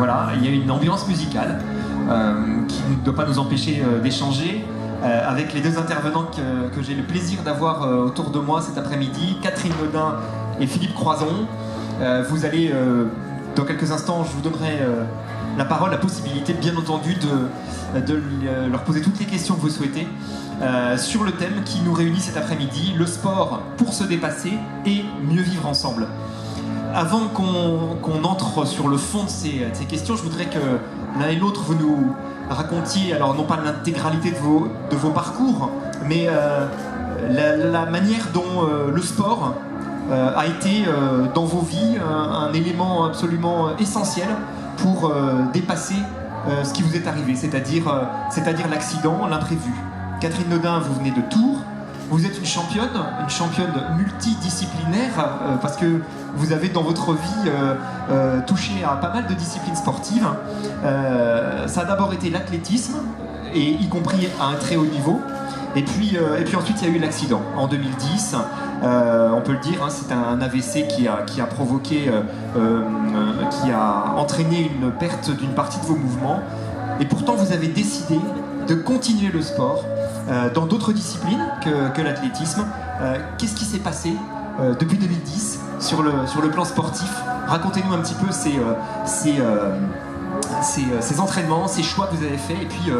voilà, il y a une ambiance musicale qui ne doit pas nous empêcher d'échanger avec les deux intervenants que j'ai le plaisir d'avoir autour de moi cet après-midi, Catherine Nodin et Philippe Croison. Vous allez, dans quelques instants, je vous donnerai la parole, la possibilité bien entendu de leur poser toutes les questions que vous souhaitez sur le thème qui nous réunit cet après-midi, le sport pour se dépasser et mieux vivre ensemble. Avant qu'on entre sur le fond de ces questions, je voudrais que l'un et l'autre vous nous racontiez, alors non pas l'intégralité de vos parcours, mais la manière dont le sport a été dans vos vies un élément absolument essentiel pour dépasser ce qui vous est arrivé, c'est-à-dire l'accident, l'imprévu. Catherine Nodin, vous venez de Tours, vous êtes une championne multidisciplinaire parce que vous avez dans votre vie touché à pas mal de disciplines sportives. Ça a d'abord été l'athlétisme, et y compris à un très haut niveau. Et puis ensuite il y a eu l'accident en 2010. On peut le dire, hein, c'est un AVC qui a provoqué, qui a entraîné une perte d'une partie de vos mouvements. Et pourtant vous avez décidé de continuer le sport dans d'autres disciplines que l'athlétisme. Qu'est-ce qui s'est passé depuis 2010 sur le plan sportif? Racontez-nous un petit peu ces entraînements, ces choix que vous avez faits, et puis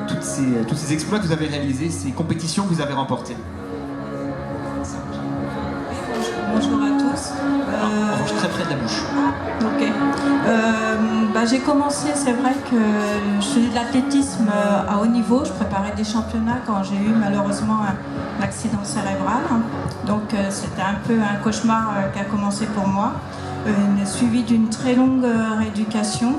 tous ces exploits que vous avez réalisés, ces compétitions que vous avez remportées. Bonjour à tous. En revanche, très près de la bouche. Ok. J'ai commencé, c'est vrai que je faisais de l'athlétisme à haut niveau. Je préparais des championnats quand j'ai eu malheureusement un accident cérébral. Donc c'était un peu un cauchemar qui a commencé pour moi. Suivi d'une très longue rééducation.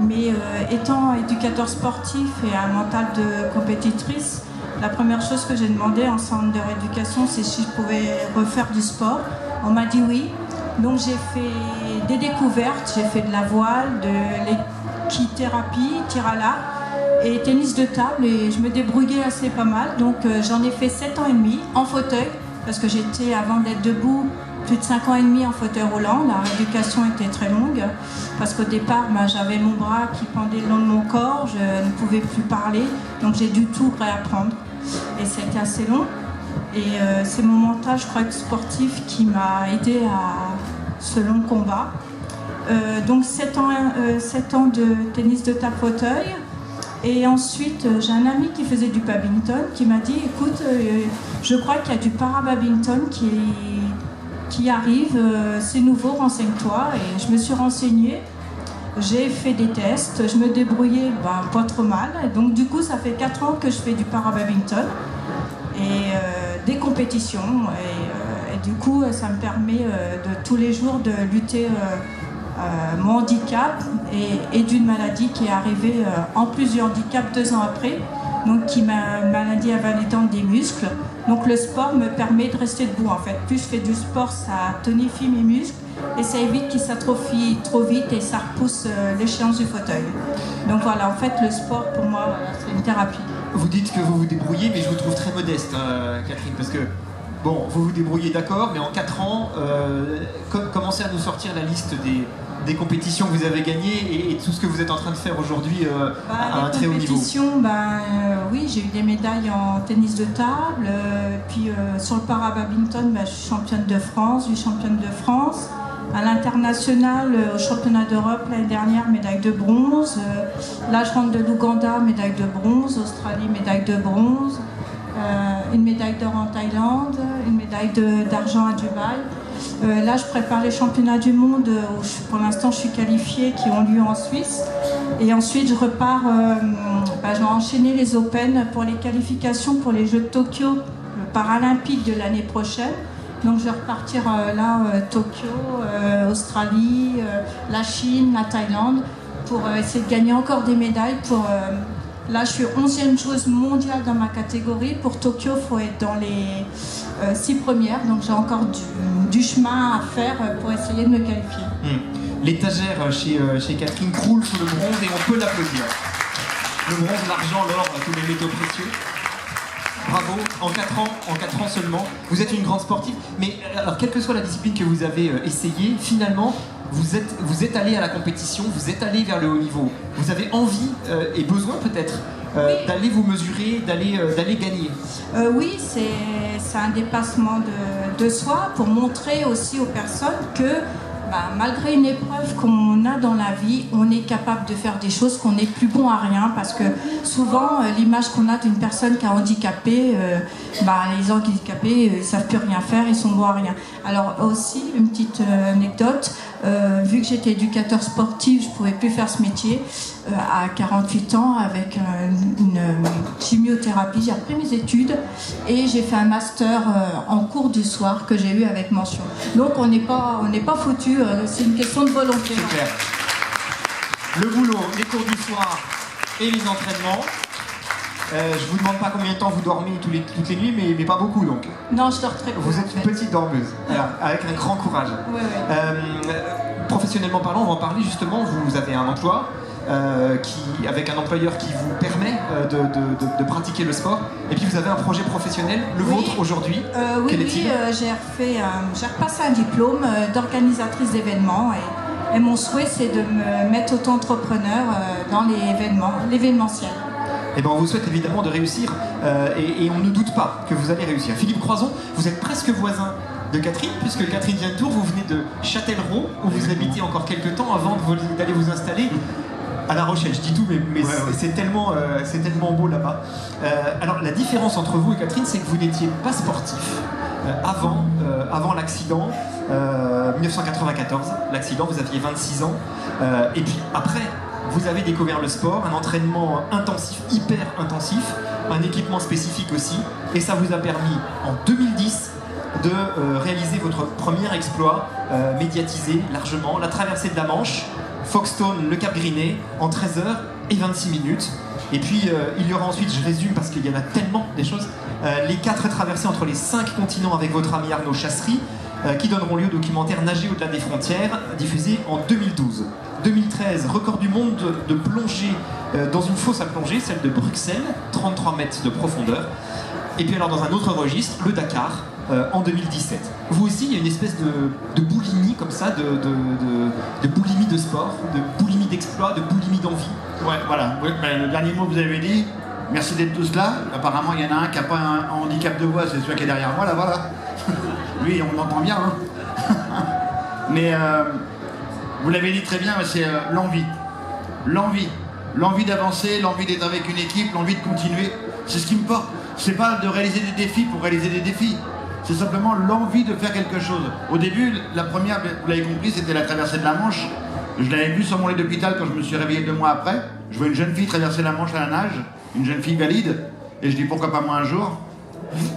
Mais étant éducateur sportif et un mental de compétitrice, la première chose que j'ai demandé en centre de rééducation, c'est si je pouvais refaire du sport. On m'a dit oui. Donc j'ai fait des découvertes, j'ai fait de la voile, de l'équithérapie, tir à l'arc et tennis de table, et je me débrouillais assez pas mal. Donc j'en ai fait 7 ans et demi en fauteuil, parce que j'étais, avant d'être debout, plus de 5 ans et demi en fauteuil roulant. La rééducation était très longue, parce qu'au départ, j'avais mon bras qui pendait le long de mon corps, je ne pouvais plus parler, donc j'ai dû tout réapprendre. Et c'était assez long. Et c'est mon mental, je crois, sportif qui m'a aidé à ce long combat. Donc 7 ans de tennis de table fauteuil. Et ensuite, j'ai un ami qui faisait du badminton qui m'a dit, écoute, je crois qu'il y a du para-badminton qui arrive, c'est nouveau, renseigne-toi. Et je me suis renseignée, j'ai fait des tests, je me débrouillais pas trop mal. Et donc du coup, ça fait 4 ans que je fais du para-badminton et des compétitions. Et du coup, ça me permet de tous les jours de lutter mon handicap et d'une maladie qui est arrivée en plus du handicap 2 ans après, donc qui m'a une maladie invalidante des muscles. Donc le sport me permet de rester debout en fait. Plus je fais du sport, ça tonifie mes muscles et ça évite qu'ils s'atrophient trop vite et ça repousse l'échéance du fauteuil. Donc voilà, en fait le sport pour moi c'est une thérapie. Vous dites que vous vous débrouillez, mais je vous trouve très modeste, Catherine, parce que bon, vous vous débrouillez d'accord, mais en 4 ans, commencez à nous sortir la liste des compétitions que vous avez gagnées et tout ce que vous êtes en train de faire aujourd'hui à un très haut niveau. Oui, j'ai eu des médailles en tennis de table, puis sur le para-badminton, je suis championne de France, vice-championne de France. À l'international, au championnat d'Europe l'année dernière, médaille de bronze. Là, je rentre de l'Ouganda, médaille de bronze. Australie, médaille de bronze. Une médaille d'or en Thaïlande, une médaille d'argent à Dubaï. Là, je prépare les championnats du monde où pour l'instant je suis qualifiée, qui ont lieu en Suisse. Et ensuite, je repars, je vais enchaîner les Open pour les qualifications pour les Jeux de Tokyo, le Paralympique de l'année prochaine. Donc je vais repartir Tokyo, Australie, la Chine, la Thaïlande, pour essayer de gagner encore des médailles. Là, je suis 11e joueuse mondiale dans ma catégorie. Pour Tokyo, il faut être dans les 6 premières. Donc j'ai encore du chemin à faire pour essayer de me qualifier. L'étagère chez Catherine croule sous le bronze et on peut l'applaudir. Le bronze, l'argent, l'or, tous les métaux précieux. Bravo, en 4 ans seulement, vous êtes une grande sportive, mais alors quelle que soit la discipline que vous avez essayée, finalement, vous êtes allé à la compétition, vous êtes allé vers le haut niveau. Vous avez envie et besoin peut-être d'aller vous mesurer, d'aller gagner. Oui, c'est un dépassement de soi pour montrer aussi aux personnes que malgré une épreuve qu'on a dans la vie, on est capable de faire des choses, qu'on n'est plus bon à rien, parce que souvent l'image qu'on a d'une personne qui est handicapée, les handicapés ils ne savent plus rien faire, ils sont bons à rien. Alors aussi, une petite anecdote, vu que j'étais éducateur sportif, je ne pouvais plus faire ce métier. À 48 ans, avec une chimiothérapie, j'ai repris mes études et j'ai fait un master en cours du soir que j'ai eu avec mention. Donc on n'est pas foutu, c'est une question de volonté. Super. Le boulot, les cours du soir et les entraînements. Je vous demande pas combien de temps vous dormez toutes les nuits, mais pas beaucoup donc. Non, je dors très peu. Vous êtes une petite dormeuse, alors, avec un grand courage. Oui. Professionnellement parlant, on va en parler justement. Vous avez un emploi avec un employeur qui vous permet de pratiquer le sport. Et puis vous avez un projet professionnel, le vôtre aujourd'hui. Quel est-il ? J'ai repassé un diplôme d'organisatrice d'événements et mon souhait c'est de me mettre auto-entrepreneur dans l'événementiel. Eh ben, on vous souhaite évidemment de réussir et on ne doute pas que vous allez réussir. Philippe Croison, vous êtes presque voisin de Catherine, puisque Catherine Dientour, vous venez de Châtellerault, où vous habitez encore quelques temps avant d'aller vous installer à La Rochelle. Je dis tout, mais c'est tellement beau là-bas. Alors la différence entre vous et Catherine, c'est que vous n'étiez pas sportif avant l'accident, 1994, l'accident, vous aviez 26 ans, et puis après, vous avez découvert le sport, un entraînement intensif, hyper intensif, un équipement spécifique aussi, et ça vous a permis en 2010 de réaliser votre premier exploit médiatisé largement, la traversée de la Manche, Folkestone, le Cap Grinet, en 13 heures et 26 minutes. Et puis il y aura ensuite, je résume parce qu'il y en a tellement des choses, les 4 traversées entre les 5 continents avec votre ami Arnaud Chassery, qui donneront lieu au documentaire Nager au-delà des frontières, diffusé en 2012. 2013, record du monde de plongée dans une fosse à plonger, celle de Bruxelles, 33 mètres de profondeur. Et puis alors dans un autre registre, le Dakar, en 2017. Vous aussi, il y a une espèce de boulimie comme ça, de boulimie de sport, de boulimie d'exploit, de boulimie d'envie. Ouais, voilà. Oui, le dernier mot que vous avez dit, merci d'être tous là. Apparemment, il y en a un qui n'a pas un handicap de voix, c'est celui qui est derrière moi, là, voilà. Lui, on l'entend bien, hein. Mais vous l'avez dit très bien, c'est l'envie. L'envie d'avancer, l'envie d'être avec une équipe, l'envie de continuer. C'est ce qui me porte. C'est pas de réaliser des défis pour réaliser des défis. C'est simplement l'envie de faire quelque chose. Au début, la première, vous l'avez compris, c'était la traversée de la Manche. Je l'avais vue sur mon lit d'hôpital quand je me suis réveillé 2 mois après. Je vois une jeune fille traverser la Manche à la nage, une jeune fille valide, et je dis pourquoi pas moi un jour.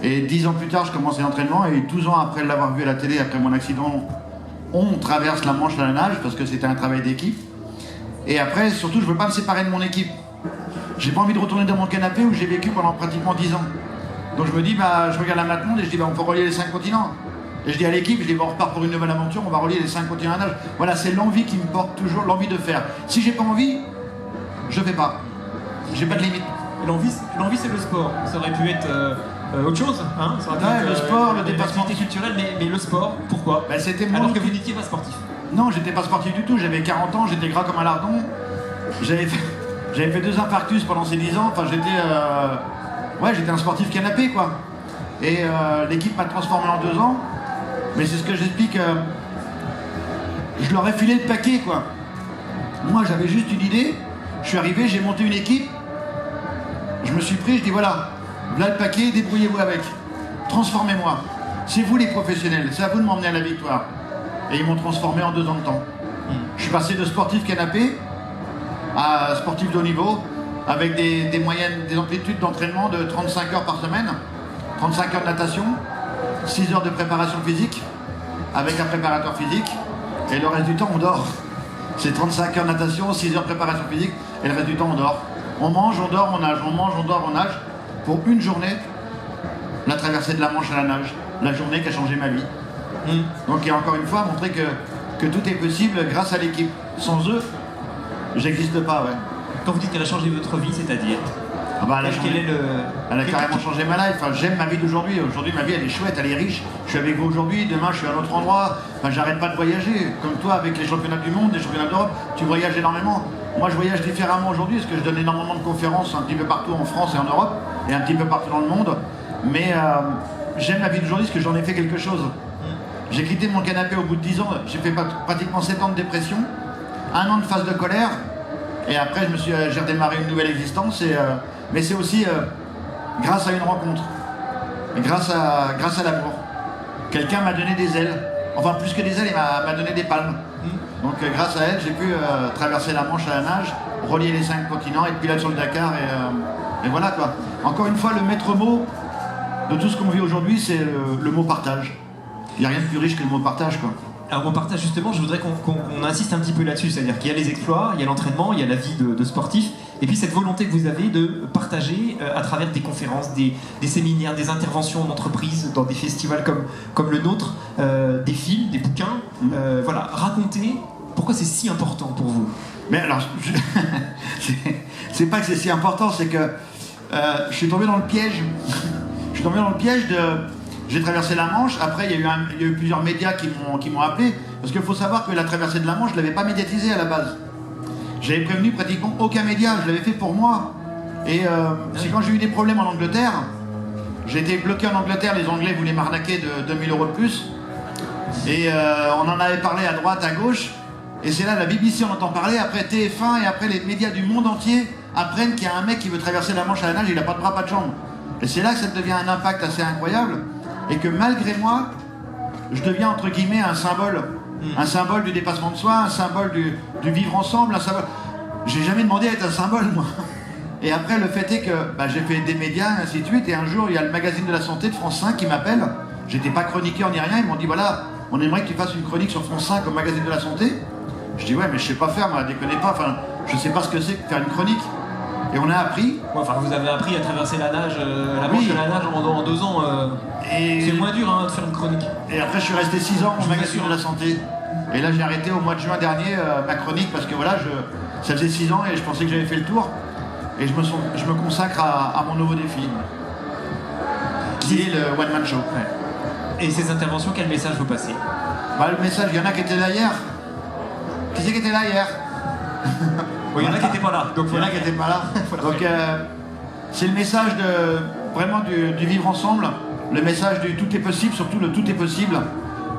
Et 10 ans plus tard, je commence l'entraînement, et 12 ans après l'avoir vu à la télé, après mon accident, on traverse la Manche à la nage, parce que c'était un travail d'équipe. Et après, surtout, je veux pas me séparer de mon équipe. J'ai pas envie de retourner dans mon canapé où j'ai vécu pendant pratiquement 10 ans. Donc je me dis, je regarde la map monde et je dis, on peut relier les 5 continents. Et je dis à l'équipe, je dis, on repart pour une nouvelle aventure, on va relier les 5 continents à nage. Voilà, c'est l'envie qui me porte toujours, l'envie de faire. Si j'ai pas envie, je fais pas. J'ai pas de limite. L'envie, c'est le sport. Ça aurait pu être autre chose, hein. Ça aurait pu être, le sport, le dépassement culturel, mais le sport, pourquoi ? C'était alors que vous n'étiez pas sportif. Non, j'étais pas sportif du tout. J'avais 40 ans, j'étais gras comme un lardon. J'avais fait 2 infarctus pendant ces 10 ans. Enfin, j'étais un sportif canapé, quoi. Et l'équipe m'a transformé en 2 ans. Mais c'est ce que j'explique. Je leur ai filé le paquet, quoi. Moi, j'avais juste une idée. Je suis arrivé, j'ai monté une équipe. Je me suis pris, je dis voilà le paquet, débrouillez-vous avec. Transformez-moi. C'est vous les professionnels, c'est à vous de m'emmener à la victoire. Et ils m'ont transformé en 2 ans de temps. Je suis passé de sportif canapé à sportif de haut niveau, avec des moyennes, des amplitudes d'entraînement de 35 heures par semaine, 35 heures de natation, 6 heures de préparation physique, avec un préparateur physique, et le reste du temps on dort. C'est 35 heures de natation, 6 heures de préparation physique, et le reste du temps on dort. On mange, on dort, on nage, on mange, on dort, on nage, pour une journée, la traversée de la Manche à la nage, la journée qui a changé ma vie. Donc, et encore une fois, montrer que tout est possible grâce à l'équipe. Sans eux, j'existe pas, ouais. Quand vous dites qu'elle a changé votre vie, c'est-à-dire ? Ah bah, Quel est le... Elle a carrément changé ma life. Enfin, j'aime ma vie d'aujourd'hui. Aujourd'hui, ma vie, elle est chouette, elle est riche. Je suis avec vous aujourd'hui, demain, je suis à un autre endroit. Enfin, j'arrête pas de voyager. Comme toi, avec les championnats du monde, les championnats d'Europe, tu voyages énormément. Moi, je voyage différemment aujourd'hui parce que je donne énormément de conférences un petit peu partout en France et en Europe et un petit peu partout dans le monde. Mais j'aime ma vie d'aujourd'hui parce que j'en ai fait quelque chose. J'ai quitté mon canapé au bout de 10 ans. J'ai fait pratiquement 7 ans de dépression, 1 an de phase de colère. Et après, j'ai redémarré une nouvelle existence. Mais c'est aussi grâce à une rencontre, grâce à l'amour. Quelqu'un m'a donné des ailes. Enfin, plus que des ailes, il m'a donné des palmes. Donc, grâce à elle, j'ai pu traverser la Manche à la nage, relier les 5 continents, être pilote sur le Dakar. Et voilà quoi. Encore une fois, le maître mot de tout ce qu'on vit aujourd'hui, c'est le mot partage. Il n'y a rien de plus riche que le mot partage quoi. Alors on partage justement, je voudrais qu'on insiste un petit peu là-dessus, c'est-à-dire qu'il y a les exploits, il y a l'entraînement, il y a la vie de sportif, et puis cette volonté que vous avez de partager à travers des conférences, des séminaires, des interventions en entreprise, dans des festivals comme le nôtre, des films, des bouquins, voilà, raconter pourquoi c'est si important pour vous. Mais alors, c'est pas que c'est si important, c'est que je suis tombé dans le piège. Je suis tombé dans le piège de... J'ai traversé la Manche, après il y a eu plusieurs médias qui m'ont appelé, parce qu'il faut savoir que la traversée de la Manche, je ne l'avais pas médiatisée à la base. J'avais prévenu pratiquement aucun média, je l'avais fait pour moi. Et c'est quand j'ai eu des problèmes en Angleterre, j'ai été bloqué en Angleterre, les Anglais voulaient m'arnaquer de 2000 € de plus. Et on en avait parlé à droite, à gauche, et c'est là la BBC on entend parler, après TF1 et après les médias du monde entier apprennent qu'il y a un mec qui veut traverser la Manche à la nage, il n'a pas de bras, pas de jambes. Et c'est là que ça devient un impact assez incroyable. Et que malgré moi, je deviens entre guillemets un symbole du dépassement de soi, un symbole du vivre ensemble, un symbole... J'ai jamais demandé à être un symbole, moi. Et après, le fait est que j'ai fait des médias, et ainsi de suite, et un jour, il y a le magazine de la santé de France 5 qui m'appelle. J'étais pas chroniqueur ni rien, ils m'ont dit, voilà, on aimerait que tu fasses une chronique sur France 5 au magazine de la santé. Je dis, ouais, mais je sais pas faire, moi, déconnez pas, enfin, je sais pas ce que c'est que faire une chronique. Et on a appris. Enfin, vous avez appris à traverser la nage, la Manche à la nage en 2 ans. C'est moins dur de faire une chronique. Et après, je suis resté 6 ans au magazine de la santé. Et là, j'ai arrêté au mois de juin dernier ma chronique parce que voilà, ça faisait 6 ans et je pensais que j'avais fait le tour. Et je me consacre à mon nouveau défi, qui est le One Man Show. Ouais. Et ces interventions, quel message vous passez? Le message, il y en a qui étaient là hier. Qui c'est qui était là hier? Il y en a qui n'étaient pas là. Donc il y en a qui n'étaient pas là. Donc c'est le message vraiment du vivre ensemble, le message du tout est possible, surtout le tout est possible.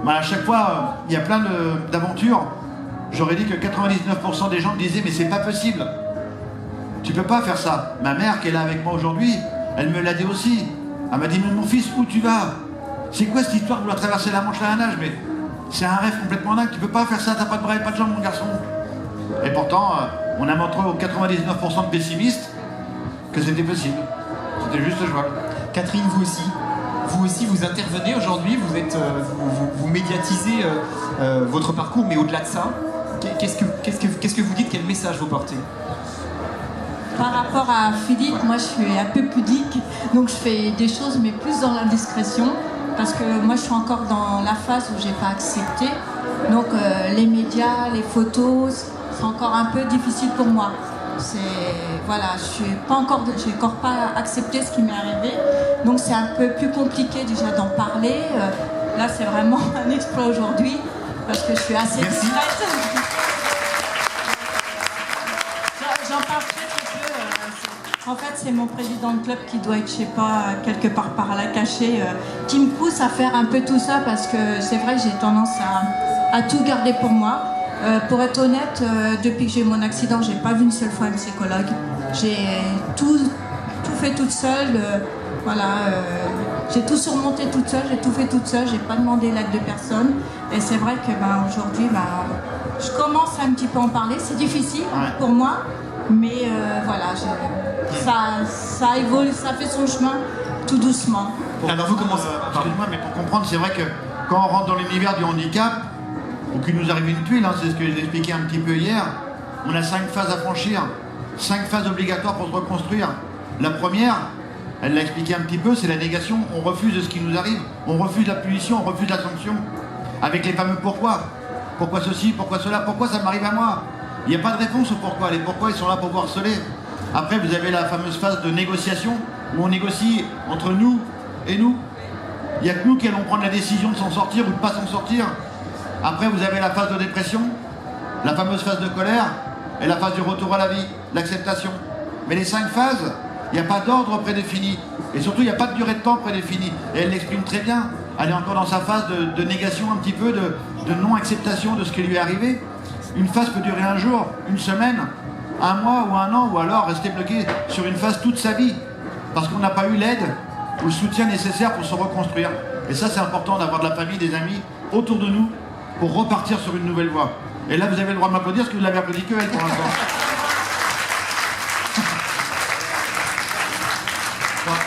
À chaque fois, il y a plein d'aventures. J'aurais dit que 99% des gens me disaient mais c'est pas possible. Tu peux pas faire ça. Ma mère qui est là avec moi aujourd'hui, elle me l'a dit aussi. Elle m'a dit mais mon fils, où tu vas? C'est quoi cette histoire de vouloir traverser la Manche à la nage? Mais c'est un rêve complètement dingue. Tu peux pas faire ça, t'as pas de bras et pas de jambes mon garçon. Et pourtant, on a montré aux 99% de pessimistes que c'était possible. C'était juste jouable. Catherine, vous aussi, vous intervenez aujourd'hui, vous médiatisez votre parcours, mais au-delà de ça, qu'est-ce que vous dites, quel message vous portez? Par rapport à Philippe, moi je suis un peu pudique, donc je fais des choses mais plus dans la discrétion, parce que moi je suis encore dans la phase où j'ai pas accepté. Donc les médias, les photos, c'est encore un peu difficile pour moi. Voilà, j'ai encore pas accepté ce qui m'est arrivé, donc c'est un peu plus compliqué déjà d'en parler. Là, c'est vraiment un exploit aujourd'hui parce que je suis assez discrète. J'en parle très peu. En fait, c'est mon président de club qui doit être, je sais pas, quelque part par là caché, qui me pousse à faire un peu tout ça parce que c'est vrai que j'ai tendance à tout garder pour moi. Pour être honnête, depuis que j'ai eu mon accident, j'ai pas vu une seule fois un psychologue. J'ai tout fait toute seule. J'ai tout surmonté toute seule, j'ai tout fait toute seule, j'ai pas demandé l'aide de personne. Et c'est vrai que aujourd'hui, je commence à un petit peu en parler. C'est difficile pour moi, mais ça évolue, ça fait son chemin tout doucement. Alors vous commencez. Excuse-moi, mais pour comprendre, c'est vrai que quand on rentre dans l'univers du handicap, ou qu'il nous arrive une tuile, c'est ce que j'ai expliqué un petit peu hier, on a 5 phases à franchir, 5 phases obligatoires pour se reconstruire. La première, elle l'a expliqué un petit peu, c'est la négation. On refuse de ce qui nous arrive, on refuse la punition, on refuse la sanction. Avec les fameux pourquoi. Pourquoi ceci, pourquoi cela, pourquoi ça m'arrive à moi? Il n'y a pas de réponse au pourquoi. Les pourquoi, ils sont là pour vous harceler. Après, vous avez la fameuse phase de négociation, où on négocie entre nous et nous. Il n'y a que nous qui allons prendre la décision de s'en sortir ou de ne pas s'en sortir. Après, vous avez la phase de dépression, la fameuse phase de colère, et la phase du retour à la vie, l'acceptation. Mais les 5 phases, il n'y a pas d'ordre prédéfini. Et surtout, il n'y a pas de durée de temps prédéfinie. Et elle l'exprime très bien. Elle est encore dans sa phase de négation un petit peu, de non-acceptation de ce qui lui est arrivé. Une phase peut durer un jour, une semaine, un mois ou un an, ou alors rester bloqué sur une phase toute sa vie. Parce qu'on n'a pas eu l'aide ou le soutien nécessaire pour se reconstruire. Et ça, c'est important d'avoir de la famille, des amis autour de nous pour repartir sur une nouvelle voie. Et là, vous avez le droit de m'applaudir, parce que vous l'avez applaudi que elle pour l'instant.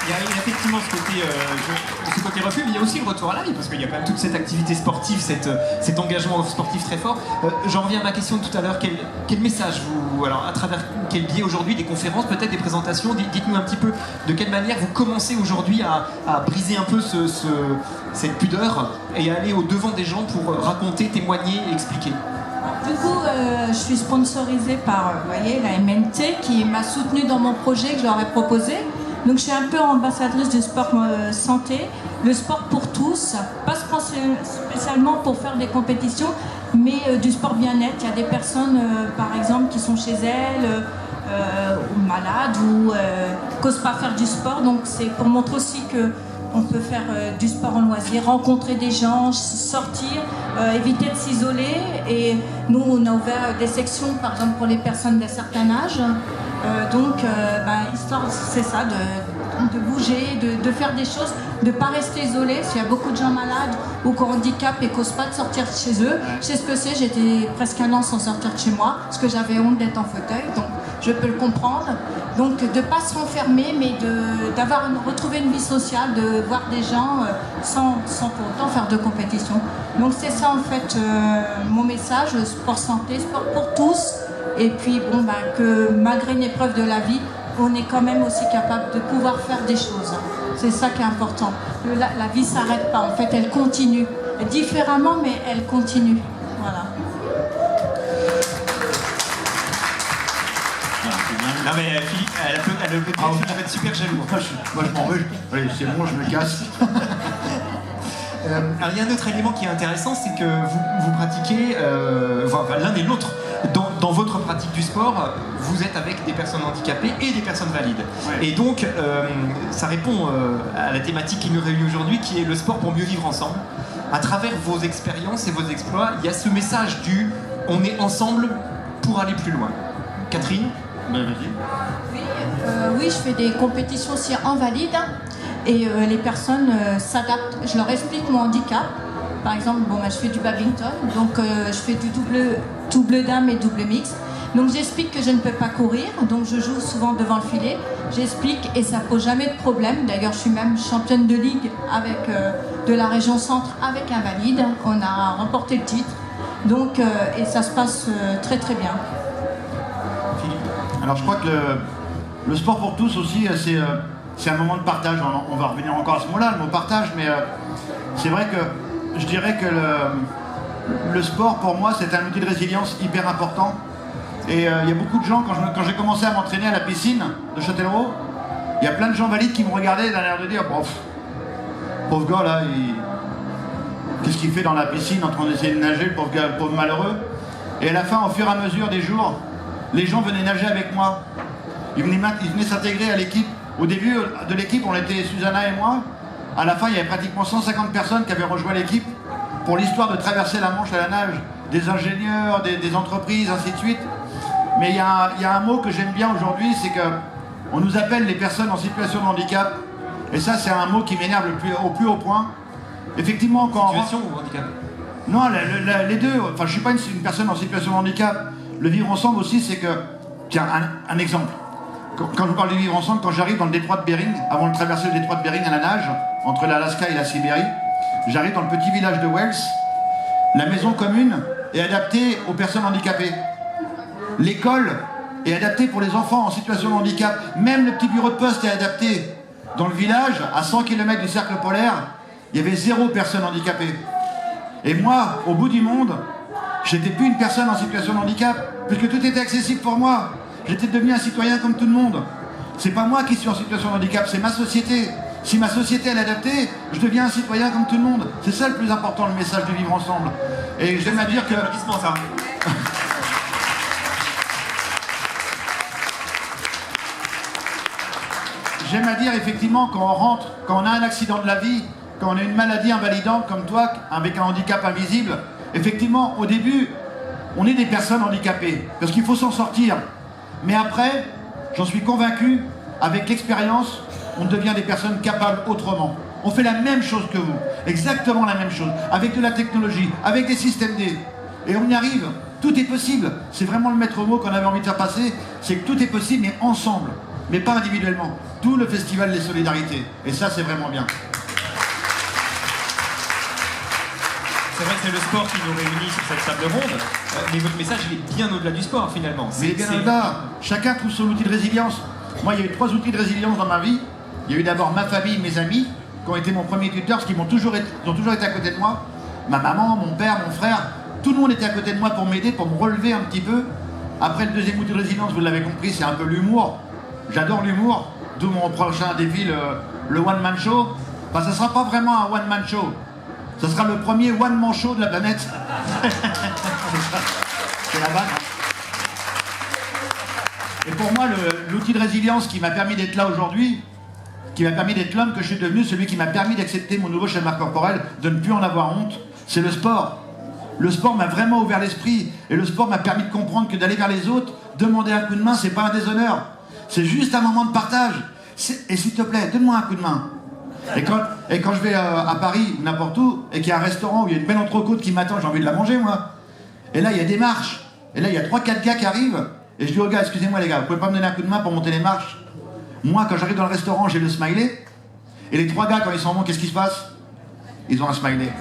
Il y a effectivement ce côté refus, mais il y a aussi le retour à la vie, parce qu'il y a quand même toute cette activité sportive, cet engagement sportif très fort. J'en reviens à ma question de tout à l'heure. Quel message alors à travers quel biais aujourd'hui, des conférences, peut-être des présentations, dites-nous un petit peu de quelle manière vous commencez aujourd'hui à briser un peu cette pudeur et à aller au devant des gens pour raconter, témoigner et expliquer. Du coup, je suis sponsorisée par la MNT qui m'a soutenue dans mon projet que je leur ai proposé. Donc je suis un peu ambassadrice du sport santé, le sport pour tous, pas spécialement pour faire des compétitions, mais du sport bien-être. Il y a des personnes, par exemple, qui sont chez elles, ou malades, ou n'osent pas faire du sport. Donc c'est pour montrer aussi qu'on peut faire du sport en loisir, rencontrer des gens, sortir, éviter de s'isoler. Et nous, on a ouvert des sections, par exemple, pour les personnes d'un certain âge. Histoire, c'est ça, de bouger, de faire des choses, de ne pas rester isolé. S'il y a beaucoup de gens malades ou qui ont un handicap et qui n'osent pas de sortir de chez eux, je sais ce que c'est, j'étais presque 1 an sans sortir de chez moi, parce que j'avais honte d'être en fauteuil, donc je peux le comprendre. Donc de ne pas se renfermer, mais d'avoir retrouvé une vie sociale, de voir des gens sans pour autant faire de compétition. Donc c'est ça en fait mon message, sport santé, sport pour tous. Et puis que malgré une épreuve de la vie, on est quand même aussi capable de pouvoir faire des choses. C'est ça qui est important. La vie ne s'arrête pas, en fait, elle continue. Différemment, mais elle continue. Voilà. Non mais Philippe, elle va être super jaloux. Moi je m'en veux. Allez, c'est bon, je me casse. Alors, il y a un autre élément qui est intéressant, c'est que vous pratiquez, l'un et l'autre, dans votre pratique du sport, vous êtes avec des personnes handicapées et des personnes valides. Ouais. Et donc, ça répond à la thématique qui nous réunit aujourd'hui, qui est le sport pour mieux vivre ensemble. À travers vos expériences et vos exploits, il y a ce message du « on est ensemble pour aller plus loin ». Catherine ? Oui, je fais des compétitions aussi en valide. Et les personnes s'adaptent. Je leur explique mon handicap. Par exemple, je fais du badminton, donc je fais du double dame et double mix. Donc j'explique que je ne peux pas courir, donc je joue souvent devant le filet. J'explique et ça pose jamais de problème. D'ailleurs, je suis même championne de ligue avec de la région centre avec Invalide. On a remporté le titre. Donc et ça se passe très très bien. Alors je crois que le sport pour tous aussi, c'est un moment de partage. On va revenir encore à ce mot-là, le mot partage, mais c'est vrai que je dirais que le sport, pour moi, c'est un outil de résilience hyper important. Et il y a beaucoup de gens, quand j'ai commencé à m'entraîner à la piscine de Châtellerault, il y a plein de gens valides qui me regardaient d'un air de dire « pauvre gars là, qu'est-ce qu'il fait dans la piscine en train d'essayer de nager, le pauvre malheureux ?» Et à la fin, au fur et à mesure des jours, les gens venaient nager avec moi. Ils venaient s'intégrer à l'équipe. Au début de l'équipe, on était Susanna et moi. À la fin, il y avait pratiquement 150 personnes qui avaient rejoint l'équipe pour l'histoire de traverser la Manche à la nage. Des ingénieurs, des entreprises, ainsi de suite. Mais il y a un mot que j'aime bien aujourd'hui, c'est qu'on nous appelle les personnes en situation de handicap. Et ça, c'est un mot qui m'énerve au plus haut point. Effectivement, quand situation ou handicap ? Non, les deux. Enfin, je ne suis pas une personne en situation de handicap. Le vivre ensemble aussi, c'est que... Tiens, un exemple. Quand je vous parle du vivre ensemble, quand j'arrive dans le détroit de Bering, avant de traverser le détroit de Bering à la nage, entre l'Alaska et la Sibérie, j'arrive dans le petit village de Wells. La maison commune est adaptée aux personnes handicapées. L'école est adaptée pour les enfants en situation de handicap. Même le petit bureau de poste est adapté. Dans le village, à 100 km du cercle polaire, il y avait 0 personne handicapée. Et moi, au bout du monde, j'étais plus une personne en situation de handicap, puisque tout était accessible pour moi. J'étais devenu un citoyen comme tout le monde. C'est pas moi qui suis en situation de handicap, c'est ma société. Si ma société elle est adaptée, je deviens un citoyen comme tout le monde. C'est ça le plus important, le message de vivre ensemble. Et j'aime à dire que... Ça. J'aime à dire effectivement quand on rentre, quand on a un accident de la vie, quand on a une maladie invalidante comme toi, avec un handicap invisible, effectivement au début, on est des personnes handicapées, parce qu'il faut s'en sortir. Mais après, j'en suis convaincu, avec l'expérience, on devient des personnes capables autrement. On fait la même chose que vous, exactement la même chose, avec de la technologie, avec des systèmes D. Et on y arrive, tout est possible. C'est vraiment le maître mot qu'on avait envie de faire passer, c'est que tout est possible, mais ensemble, mais pas individuellement. D'où le Festival des Solidarités. Et ça, c'est vraiment bien. C'est vrai que c'est le sport qui nous réunit sur cette table ronde, mais votre message il est bien au-delà du sport finalement. Mais il est bien au-delà. Chacun trouve son outil de résilience. Moi, il y a eu 3 outils de résilience dans ma vie. Il y a eu d'abord ma famille, mes amis, qui ont été mon premier tuteur, parce qu'ils ont toujours été à côté de moi. Ma maman, mon père, mon frère, tout le monde était à côté de moi pour m'aider, pour me relever un petit peu. Après, le deuxième outil de résilience, vous l'avez compris, c'est un peu l'humour. J'adore l'humour, d'où mon prochain défi, le one-man show. Enfin, ça ne sera pas vraiment un one-man show. Ça sera le premier one-man show de la planète. C'est la vanne. Et pour moi, l'outil de résilience qui m'a permis d'être là aujourd'hui, qui m'a permis d'être l'homme que je suis devenu, celui qui m'a permis d'accepter mon nouveau schéma corporel, de ne plus en avoir honte, c'est le sport. Le sport m'a vraiment ouvert l'esprit. Et le sport m'a permis de comprendre que d'aller vers les autres, demander un coup de main, c'est pas un déshonneur. C'est juste un moment de partage. Et s'il te plaît, donne-moi un coup de main. Et quand je vais à Paris ou n'importe où, et qu'il y a un restaurant où il y a une belle entrecôte qui m'attend, j'ai envie de la manger, moi. Et là, il y a des marches. Et là, il y a 3-4 gars qui arrivent. Et je dis aux gars, excusez-moi les gars, vous pouvez pas me donner un coup de main pour monter les marches? Moi, quand j'arrive dans le restaurant, j'ai le smiley. Et les 3 gars, quand ils s'en vont, qu'est-ce qui se passe? Ils ont un smiley.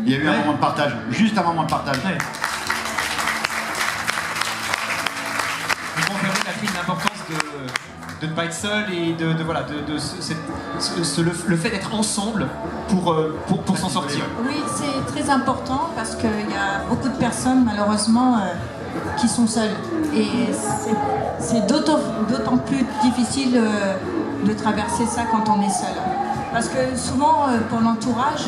Il y a eu un moment de partage. Juste un moment de partage. Ouais. Vous confirmez, Catherine, l'importance de ne pas être seul et le fait d'être ensemble pour s'en sortir. Oui, c'est très important parce qu'il y a beaucoup de personnes, malheureusement, qui sont seules. Et c'est d'autant plus difficile de traverser ça quand on est seul. Parce que souvent, pour l'entourage,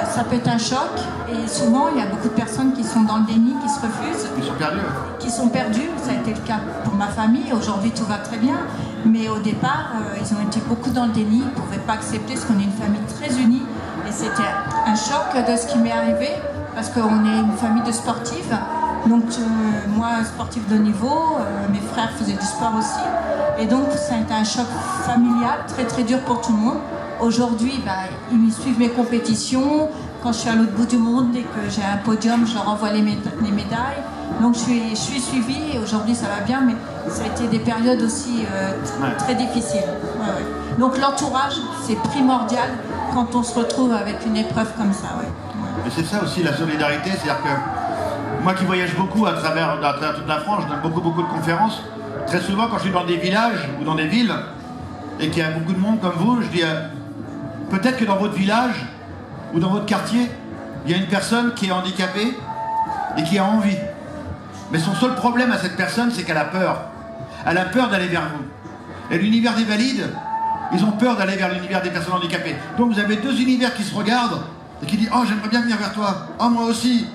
ça peut être un choc. Et souvent, il y a beaucoup de personnes qui sont dans le déni, qui se refusent. Ils sont perdus. Qui sont perdus. Ça a été le cas pour ma famille. Aujourd'hui, tout va très bien. Mais au départ, ils ont été beaucoup dans le déni. Ils ne pouvaient pas accepter parce qu'on est une famille très unie. Et c'était un choc de ce qui m'est arrivé. Parce qu'on est une famille de sportifs. Donc moi, sportif de niveau, mes frères faisaient du sport aussi. Et donc ça a été un choc familial très très dur pour tout le monde. Aujourd'hui, ils suivent mes compétitions. Quand je suis à l'autre bout du monde et que j'ai un podium, je leur envoie les médailles. Donc je suis suivie et aujourd'hui ça va bien, mais ça a été des périodes aussi très difficiles. Ouais, ouais. Donc l'entourage, c'est primordial quand on se retrouve avec une épreuve comme ça. Ouais. Ouais. Et c'est ça aussi la solidarité, c'est-à-dire que moi qui voyage beaucoup à travers toute la France, je donne beaucoup de conférences. Très souvent, quand je suis dans des villages ou dans des villes et qu'il y a beaucoup de monde comme vous, je dis peut-être que dans votre village ou dans votre quartier, il y a une personne qui est handicapée et qui a envie. Mais son seul problème à cette personne, c'est qu'elle a peur. Elle a peur d'aller vers vous. Et l'univers des valides, ils ont peur d'aller vers l'univers des personnes handicapées. Donc vous avez 2 univers qui se regardent et qui disent « Oh, j'aimerais bien venir vers toi. Oh, moi aussi. »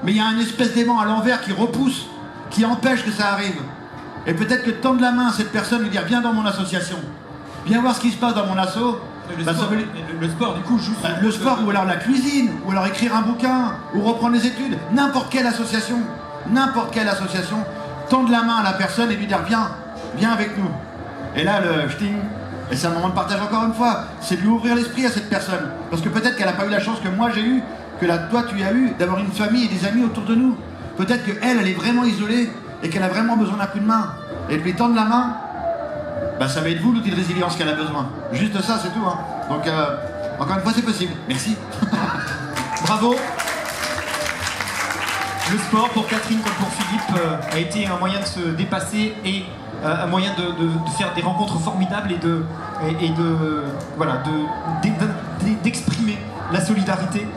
Mais il y a un espèce d'aimant à l'envers qui repousse, qui empêche que ça arrive. Et peut-être que tendre la main à cette personne, lui dire viens dans mon association, viens voir ce qui se passe dans mon asso. Le sport, du coup, joue sur le sport, ou alors la cuisine, ou alors écrire un bouquin, ou reprendre les études, n'importe quelle association, tendre la main à la personne et lui dire viens avec nous. Et là, le ch'ting, et c'est un moment de partage encore une fois, c'est de lui ouvrir l'esprit à cette personne. Parce que peut-être qu'elle n'a pas eu la chance que moi j'ai eue, que toi tu as eu, d'avoir une famille et des amis autour de nous. Peut-être qu'elle est vraiment isolée et qu'elle a vraiment besoin d'un coup de main. Et de lui tendre la main, ça va être vous l'outil de résilience qu'elle a besoin. Juste ça, c'est tout. Hein. Donc, encore une fois, c'est possible. Merci. Bravo. Le sport, pour Catherine comme pour Philippe, a été un moyen de se dépasser et un moyen de faire des rencontres formidables et d'exprimer la solidarité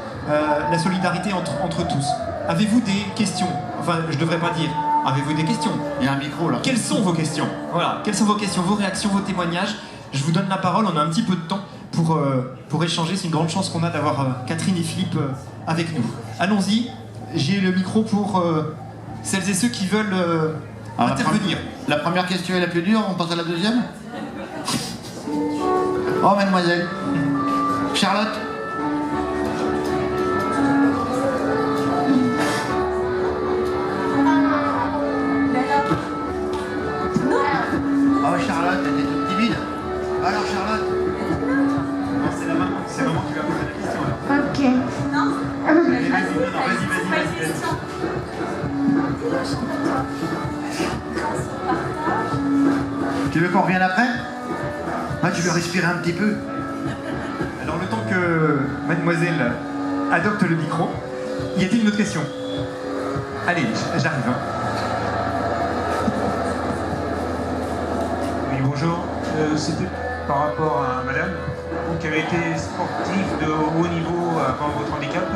entre tous. Avez-vous des questions? Enfin, je devrais pas dire. Avez-vous des questions? Il y a un micro là. Quelles sont vos questions? Voilà, quelles sont vos questions, vos réactions, vos témoignages? Je vous donne la parole, on a un petit peu de temps pour échanger. C'est une grande chance qu'on a d'avoir Catherine et Philippe avec nous. Allons-y, j'ai le micro pour celles et ceux qui veulent intervenir. La première question est la plus dure, on passe à la deuxième. Oh mademoiselle. Charlotte. Oh Charlotte, elle était toute timide. Alors Charlotte. Non, c'est la maman qui va poser la question alors. Ok. Vas-y. Tu veux qu'on revienne après? Ah, tu veux respirer un petit peu? Alors le temps que mademoiselle adopte le micro, y a-t-il une autre question? Allez, j'arrive. Oui, bonjour. C'était par rapport à madame, vous qui avez été sportif de haut niveau avant votre handicap.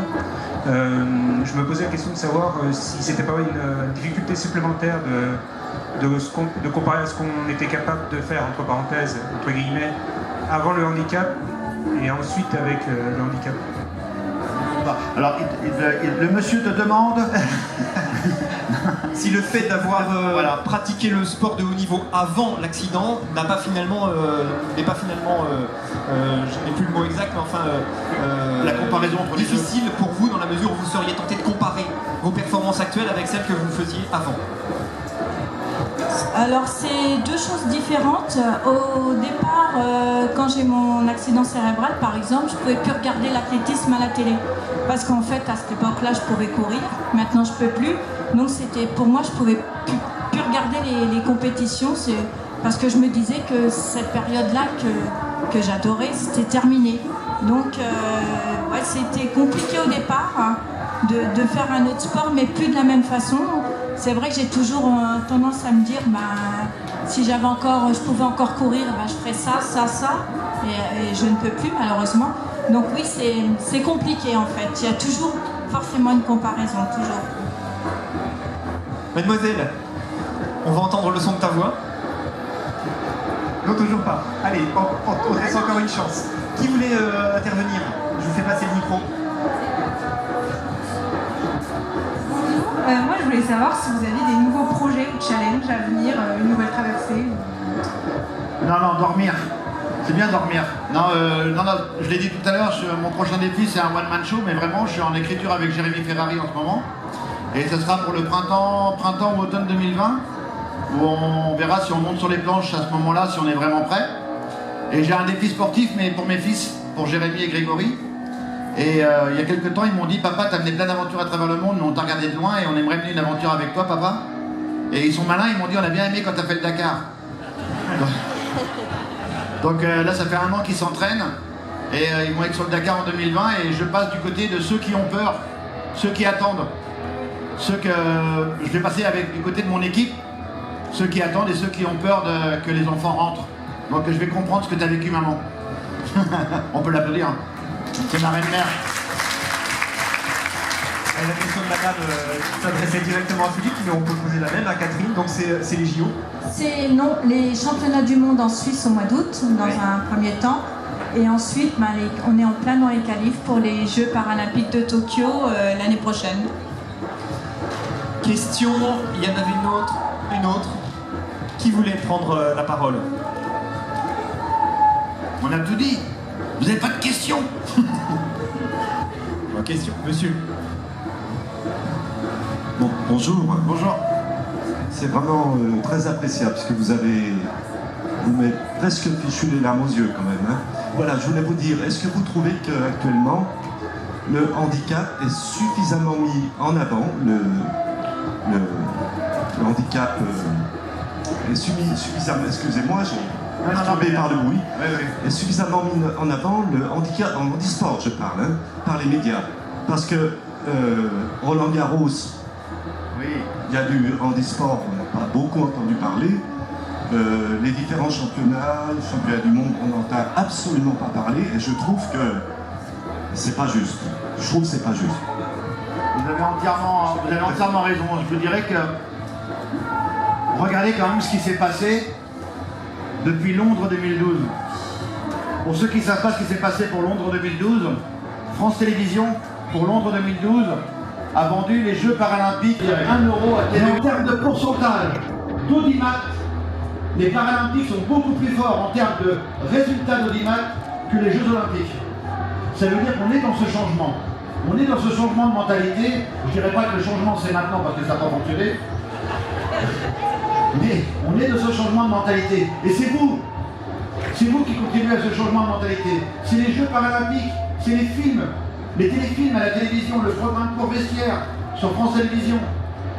Je me posais la question de savoir si c'était pas une difficulté supplémentaire de comparer à ce qu'on était capable de faire, entre parenthèses, entre guillemets, avant le handicap et ensuite avec le handicap. Alors, le monsieur te demande... Si le fait d'avoir pratiqué le sport de haut niveau avant l'accident n'est pas finalement, je n'ai plus le mot exact, mais enfin, la comparaison entre les deux. difficile pour vous dans la mesure où vous seriez tenté de comparer vos performances actuelles avec celles que vous faisiez avant. Alors c'est deux choses différentes. Au départ, quand j'ai mon accident cérébral par exemple, je ne pouvais plus regarder l'athlétisme à la télé. Parce qu'en fait, à cette époque-là, je pouvais courir. Maintenant, je ne peux plus. Donc pour moi, je ne pouvais plus regarder les compétitions. C'est parce que je me disais que cette période-là que j'adorais, c'était terminé. Donc ouais, c'était compliqué au départ hein, de faire un autre sport, mais plus de la même façon. C'est vrai que j'ai toujours tendance à me dire, si je pouvais encore courir, je ferais ça, et je ne peux plus malheureusement. Donc oui, c'est compliqué en fait. Il y a toujours forcément une comparaison, toujours. Mademoiselle, on va entendre le son de ta voix. Non, toujours pas. Allez, on reste encore une chance. Qui voulait intervenir? Je vous fais passer le micro. Moi, je voulais savoir si vous aviez des nouveaux projets ou challenges à venir, une nouvelle traversée. Non, dormir. C'est bien dormir. Non, je l'ai dit tout à l'heure, mon prochain défi c'est un one-man show, mais vraiment je suis en écriture avec Jérémy Ferrari en ce moment. Et ce sera pour le printemps ou automne 2020, où on verra si on monte sur les planches à ce moment-là, si on est vraiment prêt. Et j'ai un défi sportif, mais pour mes fils, pour Jérémy et Grégory. Et il y a quelques temps, ils m'ont dit, papa, t'as mené plein d'aventures à travers le monde, mais on t'a regardé de loin et on aimerait mener une aventure avec toi, papa. Et ils sont malins, ils m'ont dit, on a bien aimé quand t'as fait le Dakar. Donc là, ça fait 1 an qu'ils s'entraînent et ils vont être sur le Dakar en 2020 et je passe du côté de ceux qui ont peur, ceux qui attendent, je vais passer du côté de mon équipe, ceux qui attendent et ceux qui ont peur que les enfants rentrent. Donc je vais comprendre ce que tu as vécu, maman. On peut l'applaudir. C'est ma reine-mère. La question de madame s'adressait directement à Philippe, mais on peut poser la même à Catherine, donc c'est les JO. Non, les championnats du monde en Suisse au mois d'août, dans un premier temps. Et ensuite, on est en plein dans les qualifs pour les Jeux paralympiques de Tokyo l'année prochaine. Question, il y en avait une autre. Qui voulait prendre la parole? On a tout dit. Vous n'avez pas de questions? Question, monsieur. Bon, bonjour. Bonjour. C'est vraiment très appréciable ce que vous m'avez presque fichu les larmes aux yeux quand même. Hein. Voilà, je voulais vous dire, est-ce que vous trouvez qu'actuellement le handicap est suffisamment mis en avant, le handicap est suffisamment, excusez-moi, j'ai tombé par le bruit, est suffisamment mis en avant le handicap, en handisport je parle, hein, par les médias. Parce que Roland Garros, Oui. il y a du handisport, on n'a pas beaucoup entendu parler. Les différents championnats du monde, on n'entend absolument pas parler et je trouve que c'est pas juste. Je trouve que c'est pas juste. Vous avez entièrement raison. Je vous dirais que regardez quand même ce qui s'est passé depuis Londres 2012. Pour ceux qui ne savent pas ce qui s'est passé pour Londres 2012, France Télévisions, pour Londres 2012, a vendu les Jeux paralympiques à 1 euro à télé. En termes de pourcentage d'audimat, les Paralympiques sont beaucoup plus forts en termes de résultats d'audimat que les Jeux Olympiques. Ça veut dire qu'on est dans ce changement. On est dans ce changement de mentalité. Je dirais pas que le changement c'est maintenant parce que ça n'a pas fonctionné. Mais on est dans ce changement de mentalité. Et c'est vous qui contribuez à ce changement de mentalité. C'est les Jeux paralympiques, c'est les films, les téléfilms à la télévision, le programme pour vestiaire sur France Télévisions,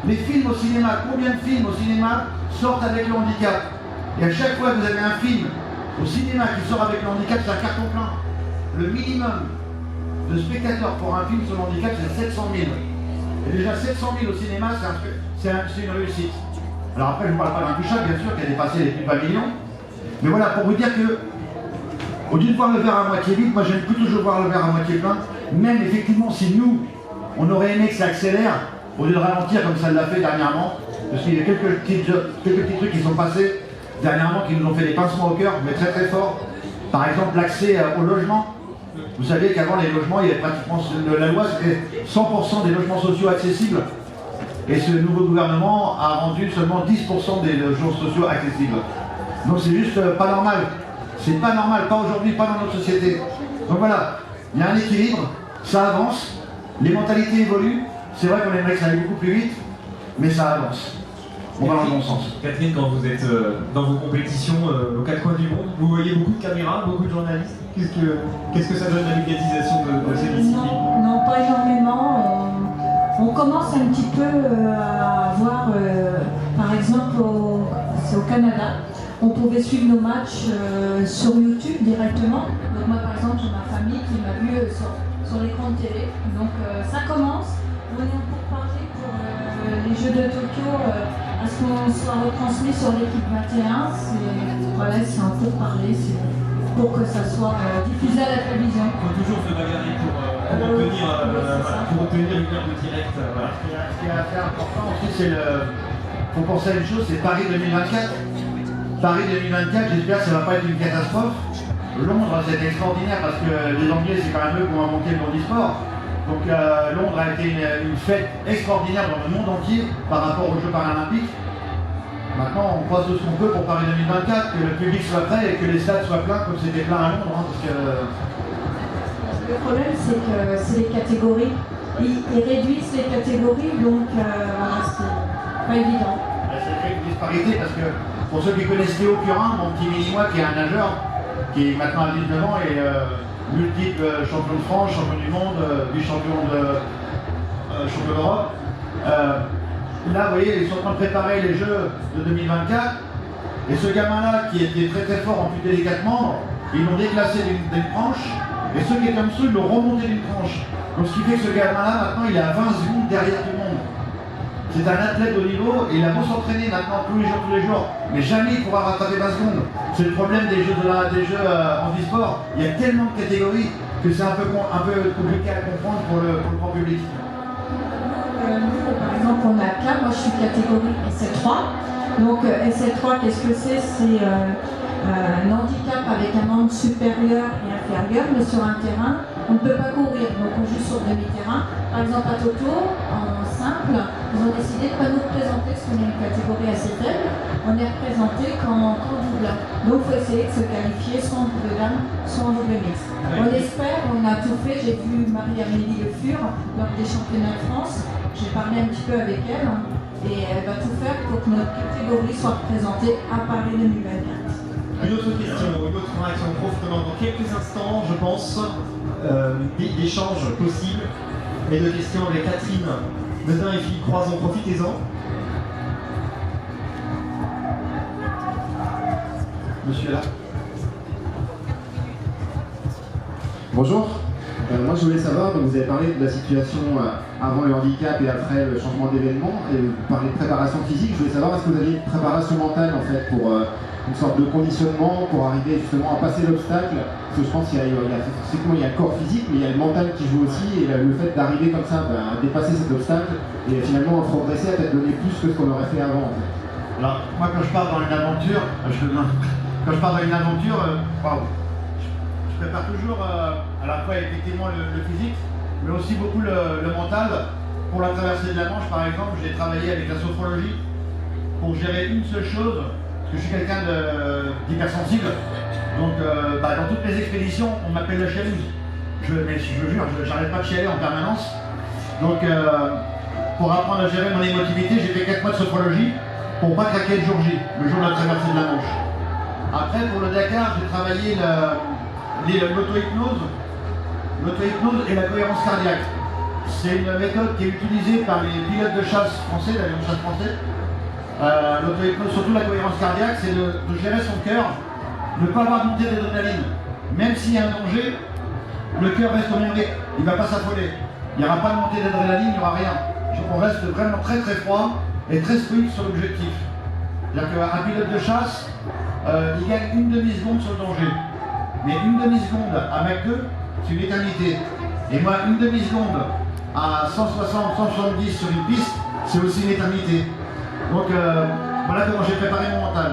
les films au cinéma. Combien de films au cinéma sortent avec le handicap? Et à chaque fois que vous avez un film au cinéma qui sort avec le handicap, c'est un carton plein. Le minimum de spectateurs pour un film sur le handicap, c'est 700 000. Et déjà 700 000 au cinéma, c'est une réussite. Alors après, je ne parle pas d'Intouchable, bien sûr, qui a dépassé les plus de 20 millions. Mais voilà, pour vous dire que, au lieu de voir le verre à moitié vide, moi j'aime plus toujours voir le verre à moitié plein. Même effectivement, si nous, on aurait aimé que ça accélère, au lieu de ralentir comme ça l'a fait dernièrement, parce qu'il y a quelques petits trucs qui sont passés dernièrement qui nous ont fait des pincements au cœur, mais très très fort. Par exemple, l'accès au logement. Vous savez qu'avant les logements, il y avait pratiquement, la loi c'était 100% des logements sociaux accessibles. Et ce nouveau gouvernement a rendu seulement 10% des logements sociaux accessibles. Donc c'est juste pas normal. C'est pas normal, pas aujourd'hui, pas dans notre société. Donc voilà, il y a un équilibre, ça avance, les mentalités évoluent. C'est vrai qu'on aimerait que ça aille beaucoup plus vite, mais ça avance. On va dans le bon sens. Catherine, quand vous êtes dans vos compétitions aux quatre coins du monde, vous voyez beaucoup de caméras, beaucoup de journalistes. Qu'est-ce que ça donne la médiatisation de ces disciplines? Non, pas énormément. On commence un petit peu à voir, par exemple, c'est au Canada, on pouvait suivre nos matchs sur YouTube directement. Donc moi, par exemple, j'ai ma famille qui m'a vu sur l'écran de télé. Donc ça commence. On est en pourparlers pour les Jeux de Tokyo, à ce qu'on soit retransmis sur l'équipe 21. Voilà, c'est un pourparler, pour que ça soit diffusé à la télévision. Il faut toujours se bagarrer pour obtenir une heure de direct. Voilà. Ce qui est assez important aussi, c'est faut penser à une chose, c'est Paris 2024. Paris 2024, j'espère que ça ne va pas être une catastrophe. Londres, c'est extraordinaire parce que les Anglais, c'est quand même eux qui ont inventé le handisport. Donc Londres a été une fête extraordinaire dans le monde entier par rapport aux Jeux paralympiques. Maintenant, on croise tout ce qu'on peut pour Paris 2024, que le public soit prêt et que les stades soient pleins comme c'était plein à Londres. Parce que... Le problème, c'est que c'est les catégories. Ils réduisent les catégories, donc voilà, c'est pas évident. Ça crée une disparité parce que pour ceux qui connaissent Théo Purin, mon petit mini-moi qui est un nageur, qui est maintenant à 19 ans et multiple champion de France, champion du monde, vice-champion d'Europe. Là, vous voyez, ils sont en train de préparer les Jeux de 2024. Et ce gamin-là, qui était très très fort en amputé les 4 membres, ils l'ont déclassé d'une tranche. Et ceux qui étaient en dessous, ils l'ont remonté d'une tranche. Donc ce qui fait que ce gamin-là, maintenant, il est à 20 secondes derrière tout le monde. C'est un athlète de haut niveau et il a beau s'entraîner maintenant tous les jours, mais jamais il pourra rattraper 20 secondes. C'est le problème des jeux handisport. Il y a tellement de catégories que c'est un peu compliqué à comprendre pour le grand public. Par exemple, on a K, moi je suis catégorie SL3. Donc SL3, qu'est-ce que c'est? C'est un handicap avec un membre supérieur et inférieur, mais sur un terrain, on ne peut pas courir, donc on joue sur demi-terrain. Par exemple, à Toto, en simple, ils ont décidé de ne pas nous représenter parce qu'on est une catégorie assez faible. On est représenté qu'en double. Donc il faut essayer de se qualifier soit en double dame, soit en double mix. On espère, on a tout fait. J'ai vu Marie-Amélie Le Fur lors des championnats de France. J'ai parlé un petit peu avec elle et elle va tout faire pour que notre catégorie soit représentée à Paris 2024. Une autre question, une autre réaction prof dans quelques instants, je pense, d'échanges possibles et de questions avec Catherine Medin et Philippe Croison. Profitez-en. Monsieur là. Bonjour. Moi je voulais savoir, vous avez parlé de la situation avant le handicap et après le changement d'événement, et vous parlez de préparation physique. Je voulais savoir, est-ce que vous aviez une préparation mentale en fait pour une sorte de conditionnement pour arriver justement à passer l'obstacle? Parce que je pense qu'il y a le corps physique, mais il y a le mental qui joue aussi, et le fait d'arriver comme ça, à dépasser cet obstacle et finalement à progresser, à peut-être donner plus que ce qu'on aurait fait avant en fait. Alors, moi, quand je pars dans une aventure, je prépare toujours à la fois effectivement le physique, mais aussi beaucoup le mental. Pour la traversée de la Manche, par exemple, j'ai travaillé avec la sophrologie pour gérer une seule chose, parce que je suis quelqu'un d'hypersensible. Donc, dans toutes mes expéditions, on m'appelle la chialeuse. Mais je vous jure, j'arrête pas de chialer en permanence. Donc, pour apprendre à gérer mon émotivité, j'ai fait 4 mois de sophrologie pour pas craquer le jour J, le jour de la traversée de la Manche. Après, pour le Dakar, j'ai travaillé l'auto-hypnose et la cohérence cardiaque. C'est une méthode qui est utilisée par les pilotes de chasse français, d'avions de chasse français. L'auto-hypnose, surtout la cohérence cardiaque, c'est de gérer son cœur, ne pas avoir de montée d'adrénaline. Même s'il y a un danger, le cœur reste au même rythme, il ne va pas s'affoler. Il n'y aura pas de montée d'adrénaline, il n'y aura rien. On reste vraiment très très froid et très strict sur l'objectif. C'est-à-dire qu'un pilote de chasse, il gagne une demi-seconde sur le danger. Mais une demi-seconde à Mach 2, c'est une éternité. Et moi, une demi-seconde à 160, 170 sur une piste, c'est aussi une éternité. Donc voilà comment j'ai préparé mon mental.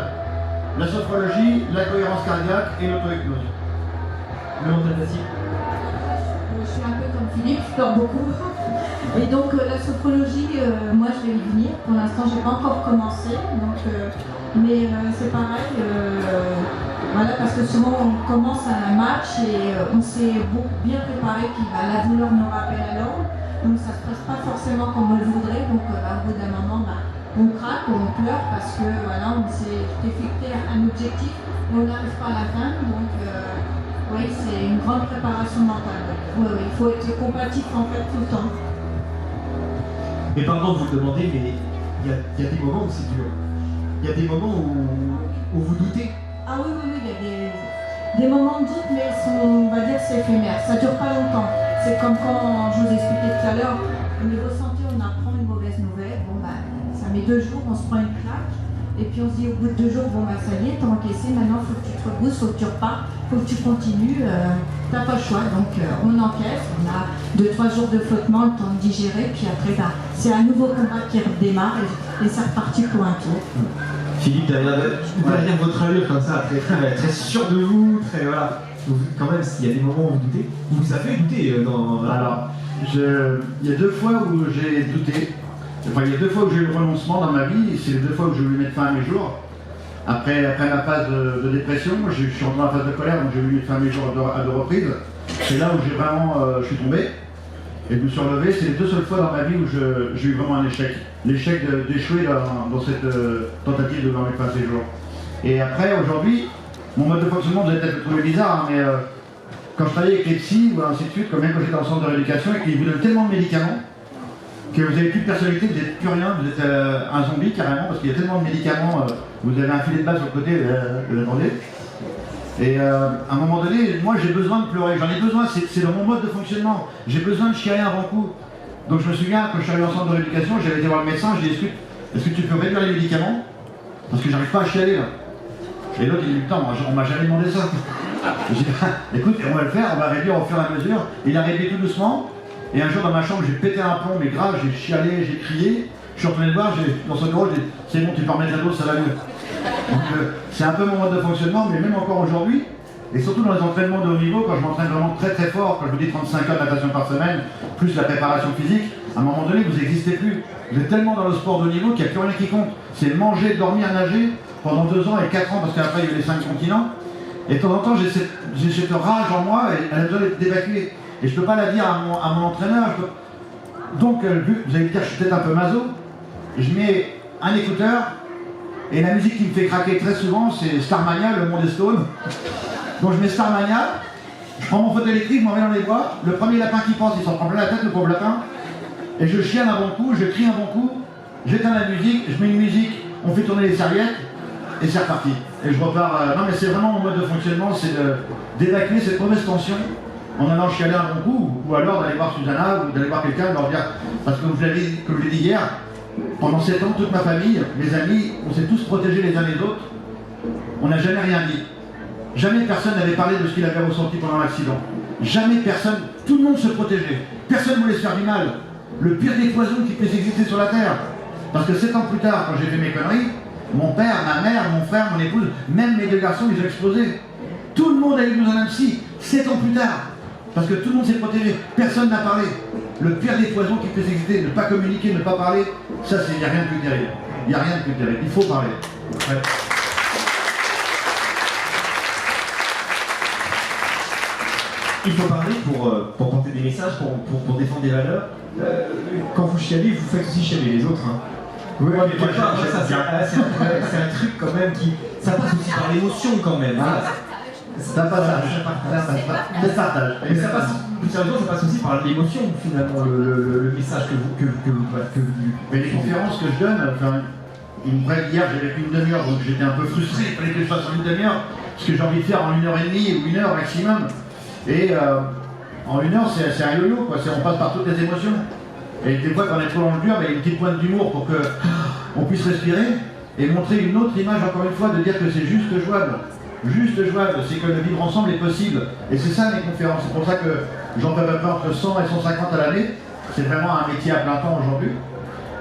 La sophrologie, la cohérence cardiaque et l'auto-hypnose. Le mental facile. Je suis un peu comme Philippe, je pleure beaucoup. Et donc la sophrologie, moi je vais y venir. Pour l'instant, j'ai pas encore commencé. Donc, mais c'est pareil. Voilà, parce que souvent on commence un match et on s'est bien préparé, puis la douleur nous rappelle à l'ordre. Donc ça se passe pas forcément comme on le voudrait. Donc au bout d'un moment, on craque, on pleure parce que voilà, on s'est fixé un objectif et on n'arrive pas à l'atteindre. Donc oui, c'est une grande préparation mentale. Oui, il faut être combatif en fait tout le temps. Mais pardon de vous le demander, mais il y a des moments où c'est dur. Il y a des moments où vous doutez. Ah oui, il y a des moments de doute, mais on va dire c'est éphémère. Ça ne dure pas longtemps. C'est comme quand je vous expliquais tout à l'heure, au niveau santé, on apprend une mauvaise nouvelle. Ça met 2 jours, on se prend une claque. Et puis on se dit au bout de 2 jours, ça y est, t'as encaissé, maintenant il faut que tu te rebousses, il faut que tu repartes, il faut que tu continues, t'as pas le choix. Donc on encaisse, on a 2-3 jours de flottement, le temps de digérer, puis après c'est un nouveau combat qui redémarre et c'est reparti pour un tour. Philippe, derrière votre allure comme ça, très sûr de vous, très voilà. Quand même, s'il y a des moments où vous doutez, vous avez douté dans. Alors, il y a 2 fois où j'ai douté. Enfin, il y a 2 fois où j'ai eu le renoncement dans ma vie, c'est les 2 fois où je voulais mettre fin à mes jours. Après ma phase de dépression, je suis rentré dans la phase de colère, donc j'ai voulu mettre fin à mes jours à 2 reprises. C'est là où je suis tombé et je me suis relevé. C'est les 2 seules fois dans ma vie où j'ai eu vraiment un échec. L'échec d'échouer dans cette tentative de mettre fin à ces jours. Et après, aujourd'hui, mon mode de fonctionnement, vous allez peut-être le trouver bizarre, mais quand je travaillais avec les psys ou ainsi de suite, comme même quand j'étais dans le centre de rééducation, et qu'ils vous donnent tellement de médicaments que vous n'avez plus de personnalité, vous n'êtes plus rien, vous êtes un zombie carrément, parce qu'il y a tellement de médicaments, vous avez un filet de base sur le côté, vous attendez. Et à un moment donné, moi j'ai besoin de pleurer, j'en ai besoin, c'est dans mon mode de fonctionnement, j'ai besoin de chialer un bon coup. Donc je me souviens, quand je suis arrivé en centre de rééducation, j'avais été voir le médecin, je lui ai dit, est-ce que tu peux réduire les médicaments? Parce que j'arrive pas à chialer là. Et l'autre il dit, putain, on m'a jamais demandé ça. J'ai dit, écoute, on va le faire, on va réduire au fur et à mesure. Et il a réduit tout doucement. Et un jour dans ma chambre, j'ai pété un plomb, mais grave, j'ai chialé, j'ai crié. Je suis retourné le voir, dans son bureau, j'ai dit, c'est bon, tu peux remettre la dose, ça va mieux. Donc c'est un peu mon mode de fonctionnement, mais même encore aujourd'hui, et surtout dans les entraînements de haut niveau, quand je m'entraîne vraiment très très fort, quand je vous dis 35 heures de natation par semaine, plus la préparation physique, à un moment donné, vous n'existez plus. Vous êtes tellement dans le sport de haut niveau qu'il n'y a plus rien qui compte. C'est manger, dormir, nager pendant 2 ans et 4 ans, parce qu'après il y a eu les 5 continents. Et de temps en temps, j'ai cette rage en moi, et elle a besoin d'être évacuée. Et je ne peux pas la dire à mon entraîneur. Donc, vous allez me dire que je suis peut-être un peu maso. Je mets un écouteur, et la musique qui me fait craquer très souvent, c'est Starmania, le monde des Stones. Donc je mets Starmania, je prends mon fauteuil électrique, je m'en vais dans les bois, le premier lapin qui passe, il s'en prend plein la tête, le pauvre lapin, et je chiale un bon coup, je crie un bon coup, j'éteins la musique, je mets une musique, on fait tourner les serviettes, et c'est reparti. Et je repars. Non mais c'est vraiment mon mode de fonctionnement, c'est d'évacuer cette mauvaise tension en allant chialer un bon coup, ou alors d'aller voir Susanna, ou d'aller voir quelqu'un, de leur dire, parce que comme je l'ai dit hier, pendant 7 ans, toute ma famille, mes amis, on s'est tous protégés les uns les autres, on n'a jamais rien dit. Jamais personne n'avait parlé de ce qu'il avait ressenti pendant l'accident. Jamais personne, tout le monde se protégeait. Personne ne voulait se faire du mal. Le pire des poisons qui puisse exister sur la Terre. Parce que 7 ans plus tard, quand j'ai fait mes conneries, Mon père, ma mère, mon frère, mon épouse, même mes 2 garçons, ils ont explosé. Tout le monde a eu besoin d'un psy, 7 ans plus tard. Parce que tout le monde s'est protégé, personne n'a parlé. Le pire des poisons qui puisse exister, ne pas communiquer, ne pas parler, ça, il n'y a rien de plus terrible. Il n'y a rien de plus terrible, il faut parler. Ouais. Il faut parler pour porter des messages, pour défendre des valeurs. Quand vous chialez, vous faites aussi chialer les autres. Hein. Oui, mais c'est un truc quand même qui... Ça passe aussi par l'émotion quand même. Hein. Ça partage. Mais ça passe, plus sérieusement, ça passe aussi par l'émotion finalement, le message que vous... Mais les conférences que je donne, enfin, hier j'avais fait une demi-heure, donc j'étais un peu frustré, il fallait que je fasse en une demi-heure, ce que j'ai envie de faire en 1h30 ou 1 heure maximum. Et en 1 heure, c'est un yo-yo, quoi. On passe par toutes les émotions. Et des fois, quand on est trop dans le dur, il y a une petite pointe d'humour pour qu'on puisse respirer et montrer une autre image, encore une fois, de dire que c'est juste jouable. Juste jouable, c'est que le vivre ensemble est possible. Et c'est ça mes conférences. C'est pour ça que j'en fais à peu près entre 100 et 150 à l'année. C'est vraiment un métier à plein temps aujourd'hui.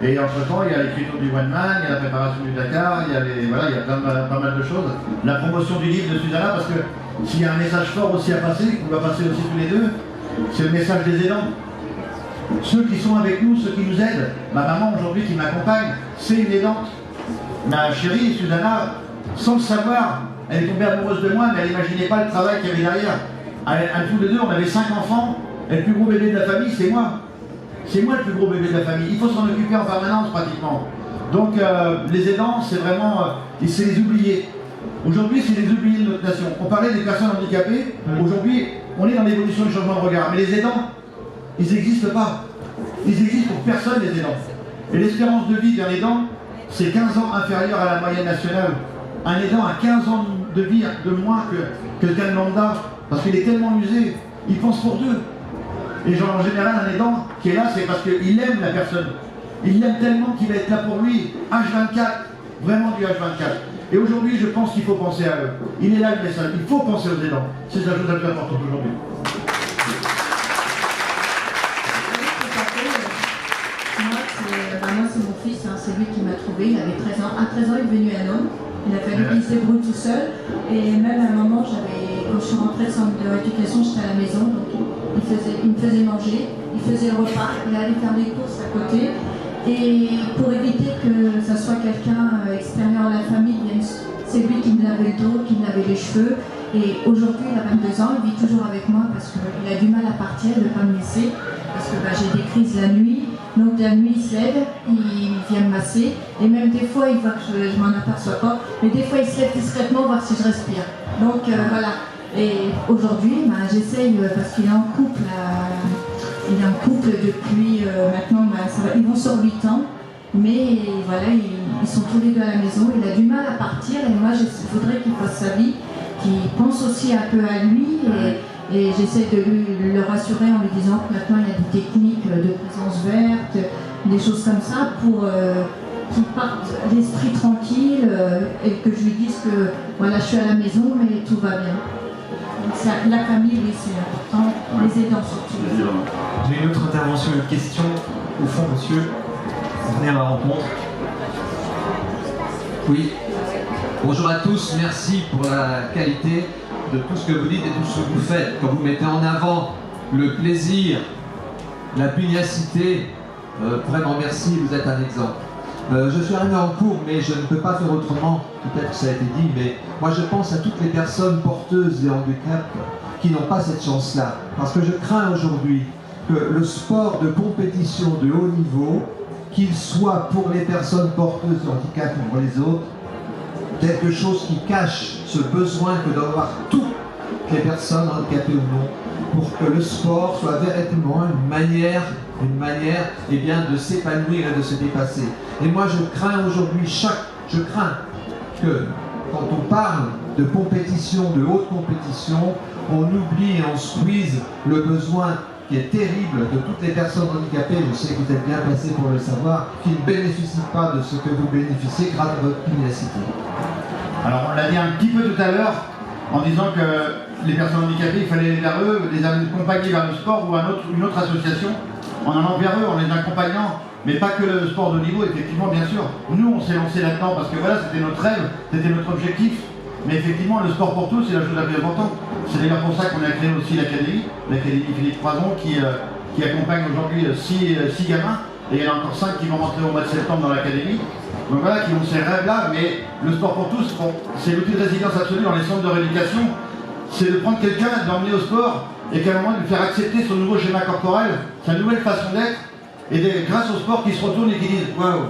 Et entre-temps, il y a l'écriture du One Man, il y a la préparation du Dakar, il y a, il y a pas mal de choses. La promotion du livre de Susanna, parce que s'il y a un message fort aussi à passer, qu'on va passer aussi tous les deux, c'est le message des aidants. Ceux qui sont avec nous, ceux qui nous aident. Ma maman aujourd'hui qui m'accompagne, c'est une aidante. Ma chérie, Susanna, sans le savoir, elle est tombée amoureuse de moi, mais elle n'imaginait pas le travail qu'il y avait derrière. À tous les deux, on avait 5 enfants, et le plus gros bébé de la famille, c'est moi. C'est moi le plus gros bébé de la famille. Il faut s'en occuper en permanence pratiquement. Donc les aidants, c'est vraiment... c'est les oubliés. Aujourd'hui, c'est les oubliés de notre nation. On parlait des personnes handicapées. Aujourd'hui, on est dans l'évolution du changement de regard. Mais les aidants, ils n'existent pas. Ils existent pour personne, les aidants. Et l'espérance de vie d'un aidant, c'est 15 ans inférieur à la moyenne nationale. Un aidant a 15 ans de vie de moins que quelqu'un de lambda. Parce qu'il est tellement usé. Il pense pour deux. Et genre, en général, un aidant qui est là, c'est parce qu'il aime la personne. Il l'aime tellement qu'il va être là pour lui, H24, vraiment du H24. Et aujourd'hui, je pense qu'il faut penser à eux. Il est là le message, il faut penser aux aidants. C'est la chose la plus importante aujourd'hui. Moi, c'est mon fils, hein, c'est lui qui m'a trouvé, il avait 13 ans. À 13 ans, il est devenu un homme. Il a fallu qu'il se débrouille tout seul. Et même à un moment, quand je suis rentrée de centre de rééducation, j'étais à la maison, donc il me faisait manger, il faisait le repas, il allait faire des courses à côté. Et pour éviter que ça soit quelqu'un extérieur à la famille, c'est lui qui me lavait le dos, qui me lavait les cheveux. Et aujourd'hui, il a 22 ans, il vit toujours avec moi parce qu'il a du mal à partir, il ne veut pas me laisser. Parce que j'ai des crises la nuit. Donc la nuit, il se lève, il vient me masser. Et même des fois, il voit que je m'en aperçois pas. Mais des fois, il se lève discrètement voir si je respire. Donc voilà. Et aujourd'hui, j'essaye, parce qu'il est en couple. Il est en couple depuis maintenant, ils vont sur 8 ans. Mais voilà, ils sont tous les deux à la maison. Il a du mal à partir. Et moi, je voudrais qu'il fasse sa vie, qu'il pense aussi un peu à lui. Et j'essaie de le rassurer en lui disant que maintenant il y a des techniques de présence verte, des choses comme ça pour qu'il parte l'esprit tranquille et que je lui dise que voilà, je suis à la maison mais tout va bien. Donc la famille, oui, c'est important, les aidants surtout. J'ai une autre intervention, une question au fond, monsieur. Vous venez à ma rencontre. Oui. Bonjour à tous, merci pour la qualité de tout ce que vous dites et tout ce que vous faites. Quand vous mettez en avant le plaisir, la pugnacité, vraiment merci, vous êtes un exemple. Je suis arrivé en cours, mais je ne peux pas faire autrement, peut-être que ça a été dit, mais moi je pense à toutes les personnes porteuses des handicaps qui n'ont pas cette chance-là. Parce que je crains aujourd'hui que le sport de compétition de haut niveau, qu'il soit pour les personnes porteuses de handicap ou pour les autres, quelque chose qui cache ce besoin que doivent avoir toutes les personnes handicapées ou non, pour que le sport soit véritablement une manière eh bien, de s'épanouir et de se dépasser. Et moi je crains aujourd'hui, je crains que quand on parle de compétition, de haute compétition, on oublie et on squeeze le besoin qui est terrible de toutes les personnes handicapées, je sais que vous êtes bien placés pour le savoir, qui ne bénéficient pas de ce que vous bénéficiez grâce à votre pugnacité. Alors on l'a dit un petit peu tout à l'heure, en disant que les personnes handicapées, il fallait aller vers eux, les accompagner vers le sport ou une autre association, en allant vers eux, en les accompagnant Mais pas que le sport de haut niveau, effectivement, bien sûr. Nous, on s'est lancé là-dedans parce que voilà, c'était notre rêve, c'était notre objectif. Mais effectivement, le sport pour tous, c'est la chose la plus importante. C'est d'ailleurs pour ça qu'on a créé aussi l'Académie Philippe Croison, qui accompagne aujourd'hui 6 gamins. Et il y en a encore 5 qui vont rentrer au mois de septembre dans l'Académie. Donc voilà, qui ont ces rêves-là. Mais le sport pour tous, c'est l'outil de résilience absolue dans les centres de rééducation. C'est de prendre quelqu'un, de l'emmener au sport, et qu'à un moment, de lui faire accepter son nouveau schéma corporel, sa nouvelle façon d'être, et grâce au sport, qui se retournent et qui disent « Waouh,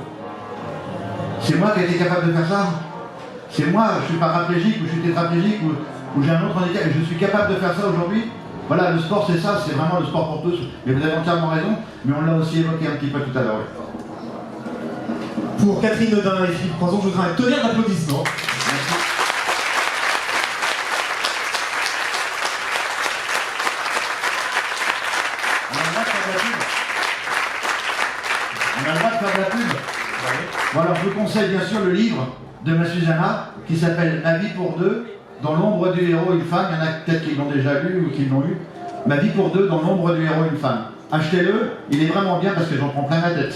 c'est moi qui ai été capable de faire ça. C'est moi, je suis paraplégique, ou je suis tétraplégique, ou j'ai un autre handicap, et je suis capable de faire ça aujourd'hui. » Voilà, le sport c'est ça, c'est vraiment le sport pour tous. Mais vous avez entièrement raison, mais on l'a aussi évoqué un petit peu tout à l'heure. Pour Catherine Nodin et Philippe Croison, je voudrais un tonnerre d'applaudissements. On a le droit de faire de la pub. Bon alors je vous conseille bien sûr le livre de ma Susanna qui s'appelle Ma vie pour deux, dans l'ombre du héros une femme. Il y en a peut-être qui l'ont déjà lu ou qui l'ont eu. Ma vie pour deux, dans l'ombre du héros une femme. Achetez-le, il est vraiment bien parce que j'en prends plein la tête.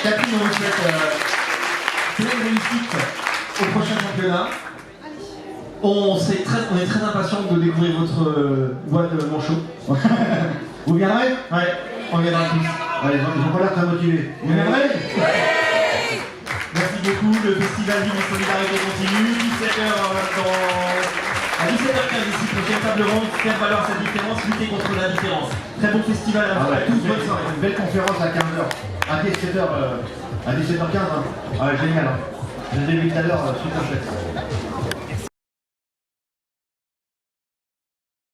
Catherine, on vous souhaite plein de réussite au prochain championnat. On est très impatients de découvrir votre voix de manchot. Vous viendrez? Ouais, on viendra tous. Allez, ils ont pas l'air très motivés. Vous viendrez? Merci beaucoup, le festival Vie et Solidarité continue, 17h à 17h15 ici, prochaine table ronde, faire valoir sa différence, lutter contre la différence. Très bon festival à vous, tous, bonne soirée. Une belle conférence à 15h, à 17h15. Hein. Ah, génial. Hein. Je l'ai vu tout à l'heure, super chouette.